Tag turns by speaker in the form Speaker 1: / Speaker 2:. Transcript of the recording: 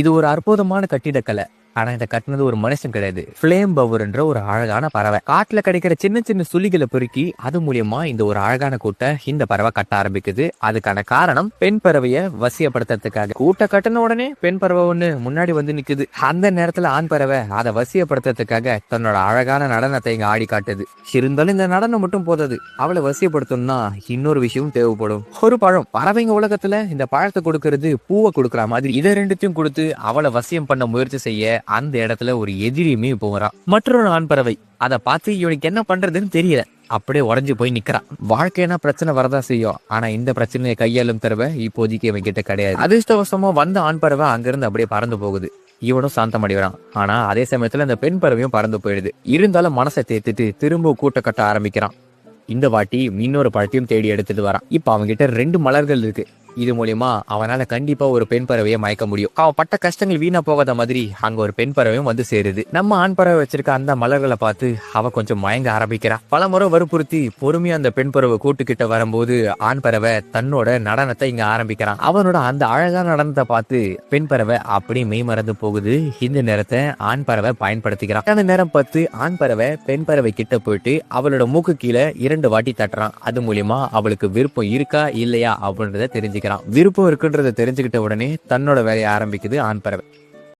Speaker 1: இது ஒரு அற்புதமான கட்டிடக்கலை. ஆனா இதை கட்டினது ஒரு மனுஷன் கிடையாது. ஃபிளேம் பவர்ன்ற ஒரு அழகான பறவை. காட்டுல கிடைக்கிற சின்ன சின்ன சுள்ளிகளை பொறுக்கி அது மூலியமா இந்த ஒரு அழகான கூட்டை இந்த பறவை கட்ட ஆரம்பிக்குது. அதுக்கான காரணம் பெண் பறவையை வசியப்படுத்துறதுக்காக. கூட்டை கட்டின உடனே பெண் பறவை ஒண்ணு முன்னாடி வந்து நிக்குது. அந்த நேரத்துல ஆண் பறவை அதை வசியப்படுத்துறதுக்காக தன்னோட அழகான நடனத்தை இங்க ஆடி காட்டுது. இருந்தாலும் இந்த நடனம் மட்டும் போதாது. அவளை வசியப்படுத்தணும்னா இன்னொரு விஷயம் தேவைப்படும். ஒரு பழம். பறவைங்க உலகத்துல இந்த பழத்தை கொடுக்கறது பூவை கொடுக்குற மாதிரி இதை ரெண்டுத்தையும் கொடுத்து அவளை வசியம் பண்ண முயற்சி செய்ய அந்த இடத்துல ஒரு எதிரியுமே இப்போ வரான். மற்றொரு ஆண் பறவை அதை பார்த்து இவனுக்கு என்ன பண்றதுன்னு தெரியல, அப்படியே உடஞ்சு போய் நிக்கிறான். வாழ்க்கைனா பிரச்சனை வரதா செய்யும். ஆனா இந்த பிரச்சனையை கையாளும் தடவை இப்போதைக்கு இவன் கிட்ட கிடையாது. அதிர்ஷ்டவசமா வந்த ஆண் பறவை அங்கிருந்து அப்படியே பறந்து போகுது. இவனும் சாந்தம் அடைகிறான். ஆனா அதே சமயத்துல அந்த பெண் பறவையும் பறந்து போயிடுது. இருந்தாலும் மனசை தேத்துட்டு திரும்ப கூட்ட கட்ட ஆரம்பிக்கிறான். இந்த வாட்டி இன்னொரு பழத்தையும் தேடி எடுத்துட்டு வரான். இப்ப அவன்கிட்ட 2 மலர்கள் இருக்கு. இது மூலியமா அவனால கண்டிப்பா ஒரு பெண் பறவையை மயக்க முடியும். அவன் பட்ட கஷ்டங்கள் வீணா போகாத மாதிரி அங்க ஒரு பெண் பறவையும் வந்து சேருது. நம்ம ஆண் பறவை வச்சிருக்க அந்த மலர்களை பார்த்து அவ கொஞ்சம் மயங்க ஆரம்பிக்கிறா. பல முறை வற்புறுத்தி பொறுமையா அந்த பெண் பறவை கூட்டுக்கிட்ட வரும்போது ஆண் பறவை தன்னோட நடனத்தை இங்க ஆரம்பிக்கிறான். அவனோட அந்த அழகான நடனத்தை பார்த்து பெண் பறவை அப்படியே மெய் மறந்து போகுது. இந்த நேரத்தை ஆண் பறவை பயன்படுத்திக்கிறான். அந்த நேரம் பார்த்து ஆண் பறவை பெண் பறவை கிட்ட போயிட்டு அவளோட மூக்கு கீழே 2 வாட்டி தட்டுறான். அது மூலியமா அவளுக்கு விருப்பம் இருக்கா இல்லையா அப்படின்றத தெரிஞ்சுக்கிறான். விருப்பம் இருக்குன்றத தெரிஞ்சுக்கிட்ட உடனே தன்னோட வேலையை ஆரம்பிக்குது ஆண் பறவை.